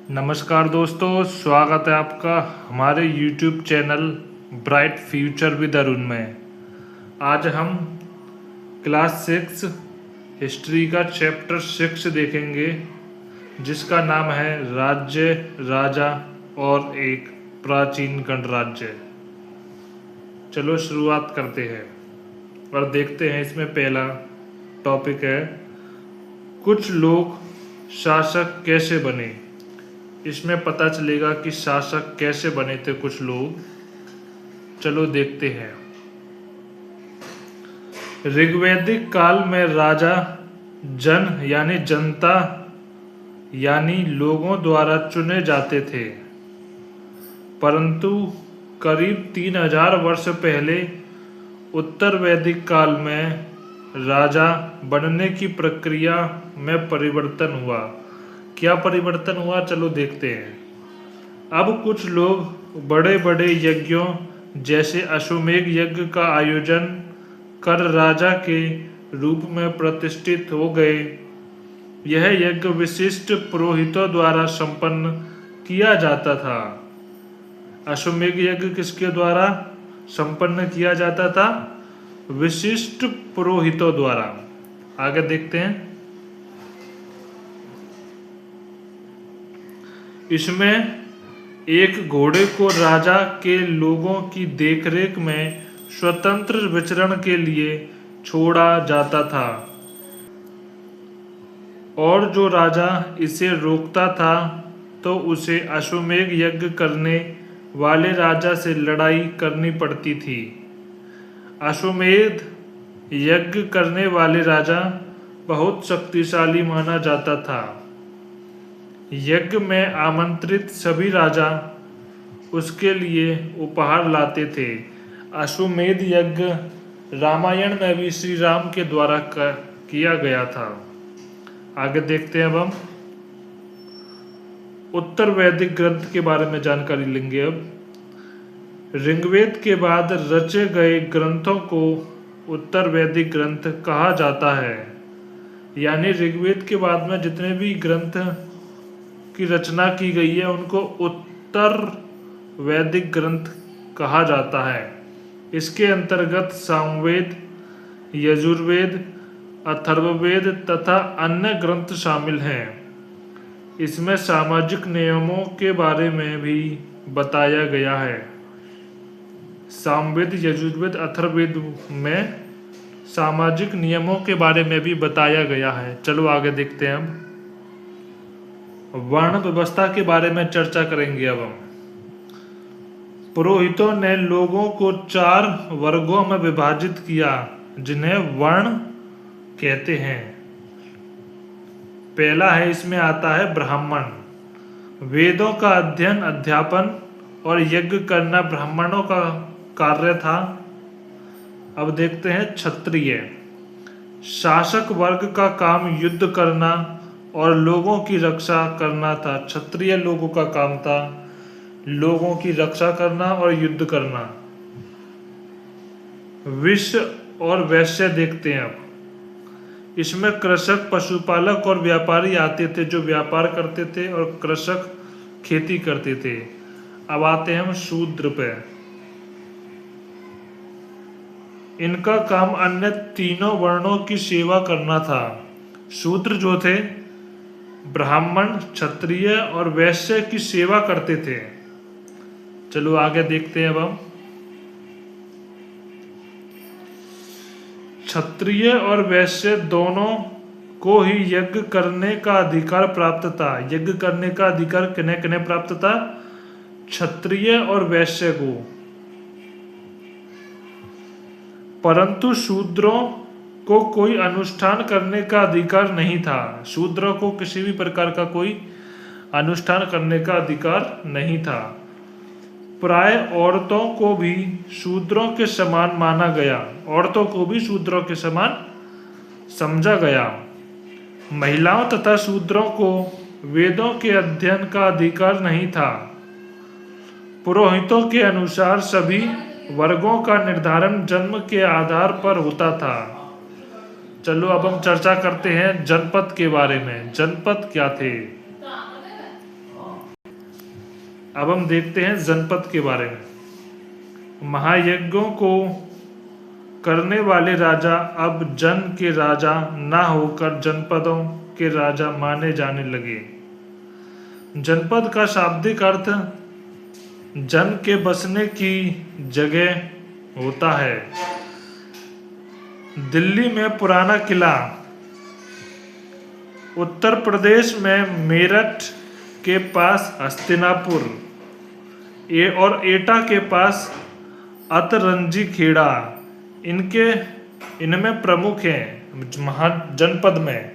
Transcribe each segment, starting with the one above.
नमस्कार दोस्तों, स्वागत है आपका हमारे YouTube channel bright future with Arun में। आज हम क्लास 6 हिस्ट्री का चैप्टर 6 देखेंगे, जिसका नाम है राज्य, राजा और एक प्राचीन गणराज्य। चलो शुरुआत करते हैं और देखते हैं। इसमें पहला टॉपिक है कुछ लोग शासक कैसे बने। इसमें पता चलेगा कि शासक कैसे बने थे कुछ लोग। चलो देखते हैं। ऋग्वैदिक काल में राजा जन यानी जनता यानी लोगों द्वारा चुने जाते थे, परंतु करीब 3000 वर्ष पहले उत्तर वैदिक काल में राजा बनने की प्रक्रिया में परिवर्तन हुआ। क्या परिवर्तन हुआ, चलो देखते हैं। अब कुछ लोग बड़े बड़े यज्ञों जैसे अश्वमेध यज्ञ का आयोजन कर राजा के रूप में प्रतिष्ठित हो गए। यह यज्ञ विशिष्ट पुरोहितों द्वारा संपन्न किया जाता था। अश्वमेध यज्ञ किसके द्वारा संपन्न किया जाता था? विशिष्ट पुरोहितों द्वारा। आगे देखते हैं। इसमें एक घोड़े को राजा के लोगों की देखरेख में स्वतंत्र विचरण के लिए छोड़ा जाता था, और जो राजा इसे रोकता था तो उसे अश्वमेध यज्ञ करने वाले राजा से लड़ाई करनी पड़ती थी। अश्वमेध यज्ञ करने वाले राजा बहुत शक्तिशाली माना जाता था। यज्ञ में आमंत्रित सभी राजा उसके लिए उपहार लाते थे। अश्वमेध यज्ञ रामायण में भी श्री राम के द्वारा किया गया था। आगे देखते हैं। अब हम उत्तर वैदिक ग्रंथ के बारे में जानकारी लेंगे। अब ऋग्वेद के बाद रचे गए ग्रंथों को उत्तर वैदिक ग्रंथ कहा जाता है। यानी ऋग्वेद के बाद में जितने भी ग्रंथ की रचना की गई है उनको उत्तर वैदिक ग्रंथ कहा जाता है। इसके अंतर्गत सामवेद, यजुर्वेद, अथर्ववेद तथा अन्य ग्रंथ शामिल हैं। इसमें सामाजिक नियमों के बारे में भी बताया गया है। सामवेद, यजुर्वेद, अथर्ववेद में सामाजिक नियमों के बारे में भी बताया गया है। चलो आगे देखते हैं। हम वर्ण व्यवस्था के बारे में चर्चा करेंगे। अब हम पुरोहितों ने लोगों को 4 वर्गों में विभाजित किया, जिन्हें वर्ण कहते हैं। पहला है, इसमें आता है ब्राह्मण। वेदों का अध्ययन, अध्यापन और यज्ञ करना ब्राह्मणों का कार्य था। अब देखते हैं क्षत्रिय। शासक वर्ग का काम युद्ध करना और लोगों की रक्षा करना था। क्षत्रिय लोगों का काम था लोगों की रक्षा करना और युद्ध करना। विश्व और वैश्य देखते हैं। अब इसमें कृषक, पशुपालक और व्यापारी आते थे, जो व्यापार करते थे, और कृषक खेती करते थे। अब आते हैं हम शूद्र पे। इनका काम अन्य तीनों वर्णों की सेवा करना था। शूद्र जो थे ब्राह्मण, क्षत्रिय और वैश्य की सेवा करते थे। चलो आगे देखते हैं। अब हम क्षत्रिय और वैश्य दोनों को ही यज्ञ करने का अधिकार प्राप्त था। यज्ञ करने का अधिकार किन्हें किन्हें प्राप्त था? क्षत्रिय और वैश्य को। परंतु शूद्रों को कोई अनुष्ठान करने का अधिकार नहीं था। शूद्रों को किसी भी प्रकार का कोई अनुष्ठान करने का अधिकार नहीं था। प्राय औरतों को भी शूद्रों के समान माना गया। औरतों को भी शूद्रों के समान समझा गया। महिलाओं तथा शूद्रों को वेदों के अध्ययन का अधिकार नहीं था। पुरोहितों के अनुसार सभी वर्गों का निर्धारण जन्म के आधार पर होता था। चलो अब हम चर्चा करते हैं जनपद के बारे में। जनपद क्या थे? अब हम देखते हैं जनपद के बारे में। महायज्ञों को करने वाले राजा अब जन के राजा ना होकर जनपदों के राजा माने जाने लगे। जनपद का शाब्दिक अर्थ जन के बसने की जगह होता है। दिल्ली में पुराना किला, उत्तर प्रदेश में मेरठ के पास हस्तिनापुर और एटा के पास अतरंजी खेड़ा इनमें प्रमुख हैं महाजनपद में।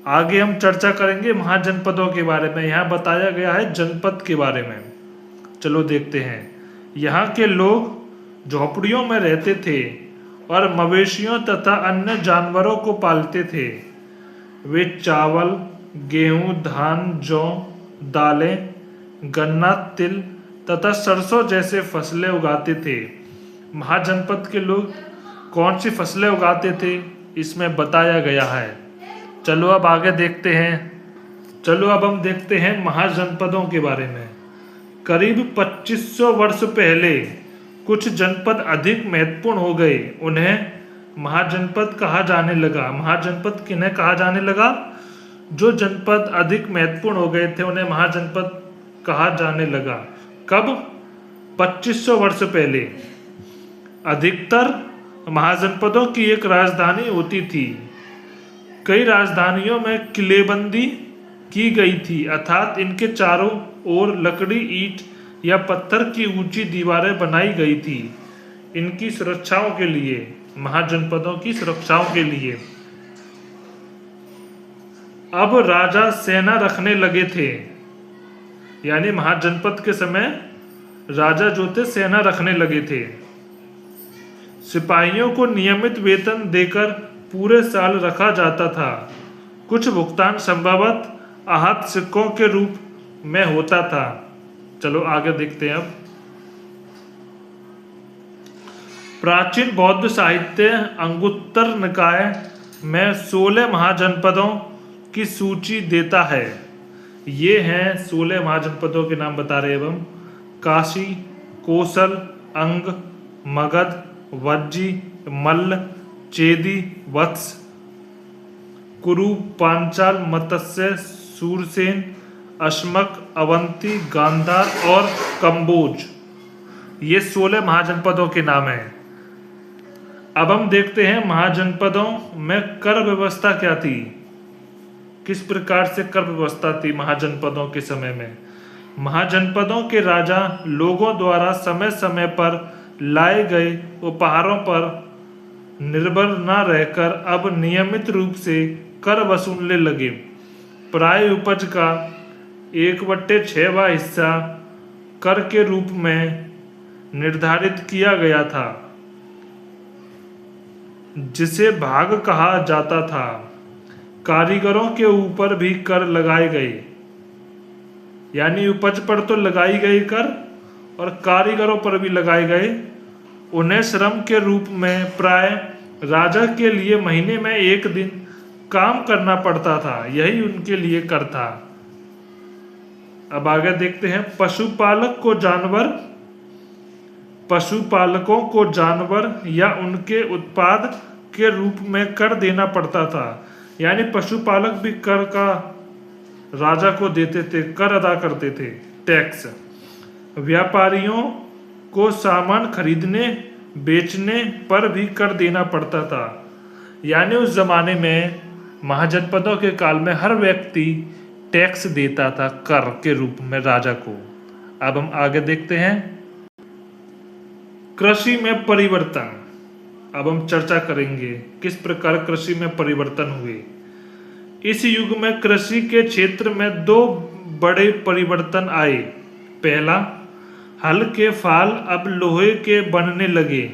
आगे हम चर्चा करेंगे महाजनपदों के बारे में। यहाँ बताया गया है जनपद के बारे में। चलो देखते हैं। यहाँ के लोग झोपड़ियों में रहते थे और मवेशियों तथा अन्य जानवरों को पालते थे। वे चावल, गेहूं, धान, जौ, दालें, गन्ना, तिल तथा सरसों जैसे फसलें उगाते थे। महाजनपद के लोग कौन सी फसलें उगाते थे इसमें बताया गया है। चलो अब आगे देखते हैं। चलो अब हम देखते हैं महाजनपदों के बारे में। करीब 2500 वर्ष पहले कुछ जनपद अधिक महत्वपूर्ण हो गए। उन्हें महाजनपद कहा जाने लगा। महाजनपद किन्हें कहा जाने लगा? जो जनपद अधिक महत्वपूर्ण हो गए थे उन्हें महाजनपद कहा जाने लगा। कब? 2500 वर्ष पहले। अधिकतर महाजनपदों की एक राजधानी होती थी। कई राजधानियों में किलेबंदी की गई थी, अर्थात इनके चारों ओर लकड़ी, ईंट या पत्थर की ऊंची दीवारें बनाई गई थी इनकी सुरक्षाओं के लिए, महाजनपदों की सुरक्षाओं के लिए। अब राजा सेना रखने लगे थे, यानी महाजनपद के समय राजा जो थे सेना रखने लगे थे। सिपाहियों को नियमित वेतन देकर पूरे साल रखा जाता था। कुछ भुगतान संभवतः आहत सिक्कों के रूप में होता था। चलो आगे देखते हैं। अब प्राचीन बौद्ध साहित्य अंगुत्तर निकाय में 16 महाजनपदों की सूची देता है। ये हैं 16 महाजनपदों के नाम बता रहे हैं हम। काशी, कोसल, अंग, मगध, वज्जी, मल्ल, चेदी, वत्स, कुरु, पांचाल, मत्स्य, सूरसेन, अश्मक, अवंती, गांधार और कंबोज। ये 16 महाजनपदों के नाम हैं। अब हम देखते हैं महाजनपदों में कर व्यवस्था क्या थी, किस प्रकार से कर व्यवस्था थी महाजनपदों के समय में। महाजनपदों के राजा लोगों द्वारा समय समय पर लाए गए उपहारों पर निर्भर न रहकर अब नियमित रूप से कर वसूलने लगे। प्राय उपज का 1/6वां हिस्सा कर के रूप में निर्धारित किया गया था, जिसे भाग कहा जाता था। कारीगरों के ऊपर भी कर लगाए गए, यानी उपज पर तो लगाई गई कर और कारीगरों पर भी लगाए गए। उन्हें श्रम के रूप में प्राय राजा के लिए महीने में 1 दिन काम करना पड़ता था, यही उनके लिए कर था। अब आगे देखते हैं। पशुपालकों को जानवर या उनके उत्पाद के रूप में कर देना पड़ता था, यानी पशुपालक भी कर का राजा को देते थे, कर अदा करते थे, टैक्स। व्यापारियों को सामान खरीदने बेचने पर भी कर देना पड़ता था, यानी उस जमाने में महाजनपदों के काल में हर व्यक्ति टैक्स देता था कर के रूप में राजा को। अब हम आगे देखते हैं। कृषि में परिवर्तन। अब हम चर्चा करेंगे किस प्रकार कृषि में परिवर्तन हुए। इस युग में कृषि के क्षेत्र में 2 बड़े परिवर्तन आए। पहला, हल के फाल अब लोहे के बनने लगे,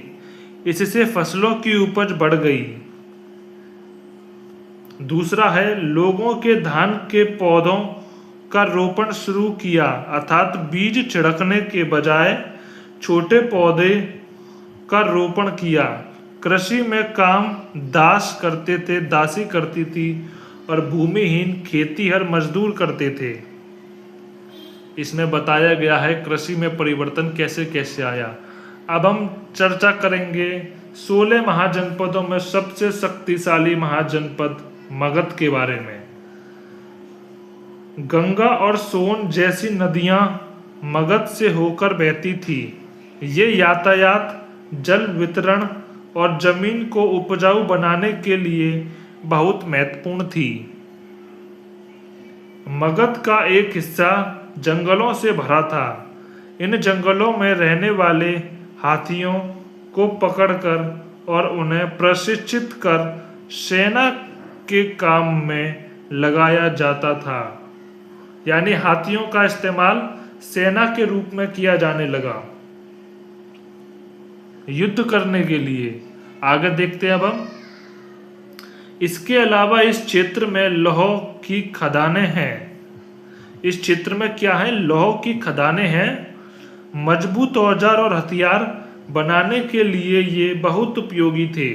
इससे फसलों की उपज बढ़ गई। दूसरा है, लोगों के धान के पौधों का रोपण शुरू किया, अर्थात बीज छिड़कने के बजाय छोटे पौधे का रोपण किया। कृषि में काम दास करते थे, दासी करती थी और भूमिहीन खेतीहर मजदूर करते थे। इसमें बताया गया है कृषि में परिवर्तन कैसे कैसे आया। अब हम चर्चा करेंगे 16 महाजनपदों में सबसे शक्तिशाली महाजनपद मगध के बारे में। गंगा और सोन जैसी नदियां मगध से होकर बहती थी। ये यातायात, जल वितरण और जमीन को उपजाऊ बनाने के लिए बहुत महत्वपूर्ण थी। मगध का एक हिस्सा जंगलों से भरा था। इन जंगलों में रहने वाले हाथियों को पकड़कर और उन्हें प्रशिक्षित कर सेना के काम में लगाया जाता था। यानी हाथियों का इस्तेमाल सेना के रूप में किया जाने लगा युद्ध करने के लिए। आगे देखते हैं अब हम। इसके अलावा इस क्षेत्र में लौह की खदानें हैं। इस क्षेत्र में क्या है? लौह की खदानें हैं। मजबूत औजार और हथियार बनाने के लिए ये बहुत उपयोगी थे।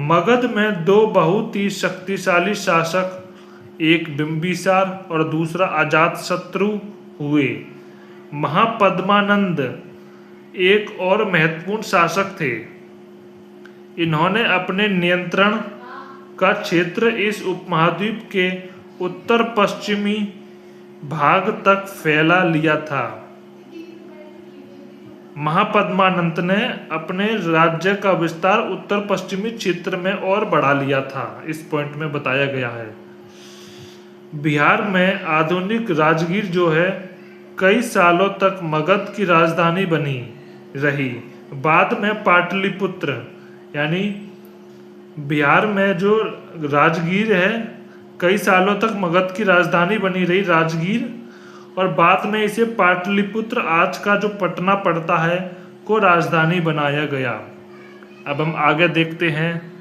मगध में दो बहुत ही शक्तिशाली शासक, एक बिंबिसार और दूसरा अजातशत्रु हुए। महापद्मानंद एक और महत्वपूर्ण शासक थे। इन्होंने अपने नियंत्रण का क्षेत्र इस उपमहाद्वीप के उत्तर पश्चिमी भाग तक फैला लिया था। महापद्मानंद ने अपने राज्य का विस्तार उत्तर पश्चिमी क्षेत्र में और बढ़ा लिया था। इस पॉइंट में बताया गया है। बिहार में आधुनिक राजगीर जो है कई सालों तक मगध की राजधानी बनी रही। बाद में पाटलिपुत्र, यानी बिहार में जो राजगीर है कई सालों तक मगध की राजधानी बनी रही राजगीर, और बाद में इसे पाटलिपुत्र, आज का जो पटना पड़ता है, को राजधानी बनाया गया। अब हम आगे देखते हैं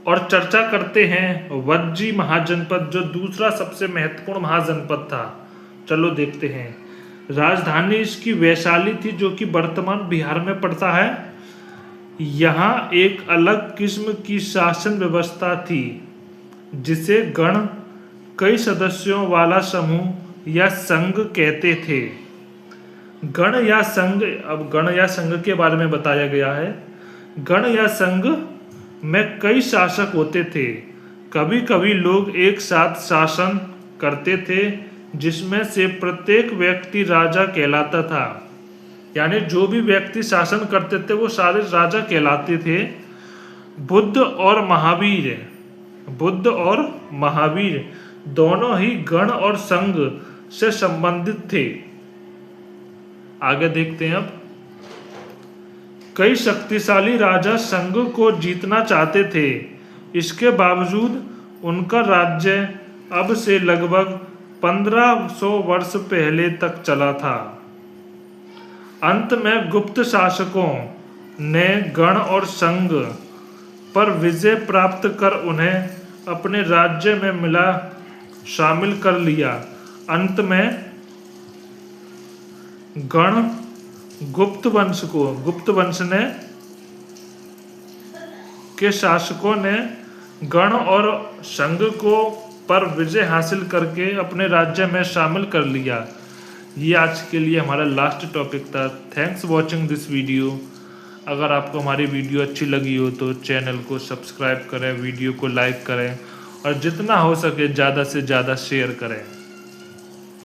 और चर्चा करते हैं वज्जी महाजनपद, जो दूसरा सबसे महत्वपूर्ण महाजनपद था। चलो देखते हैं। राजधानी इसकी वैशाली थी, जो कि वर्तमान बिहार में पड़ता है। यहाँ एक अलग किस्म की शासन व्यवस्था थी, जिसे गण, कई सदस्यों वाला समूह या संघ कहते थे। गण या संघ, अब गण या संघ के बारे में बताया गया है। गण या संघ में कई शासक होते थे। कभी कभी लोग एक साथ शासन करते थे, जिसमें से प्रत्येक व्यक्ति राजा कहलाता था। यानी जो भी व्यक्ति शासन करते थे वो सारे राजा कहलाते थे। बुद्ध और महावीर दोनों ही गण और संघ से संबंधित थे। आगे देखते हैं अब। कई शक्तिशाली राजा संघ को जीतना चाहते थे। इसके बावजूद उनका राज्य अब से लगभग 1500 वर्ष पहले तक चला था। अंत में गुप्त शासकों ने गण और संघ पर विजय प्राप्त कर उन्हें अपने राज्य में शामिल कर लिया। अंत में गुप्त वंश के शासकों ने गण और संघ को पर विजय हासिल करके अपने राज्य में शामिल कर लिया। ये आज के लिए हमारा लास्ट टॉपिक था। Thanks watching this video. अगर आपको हमारी वीडियो अच्छी लगी हो तो चैनल को सब्सक्राइब करें, वीडियो को लाइक करें और जितना हो सके ज़्यादा से ज़्यादा शेयर करें।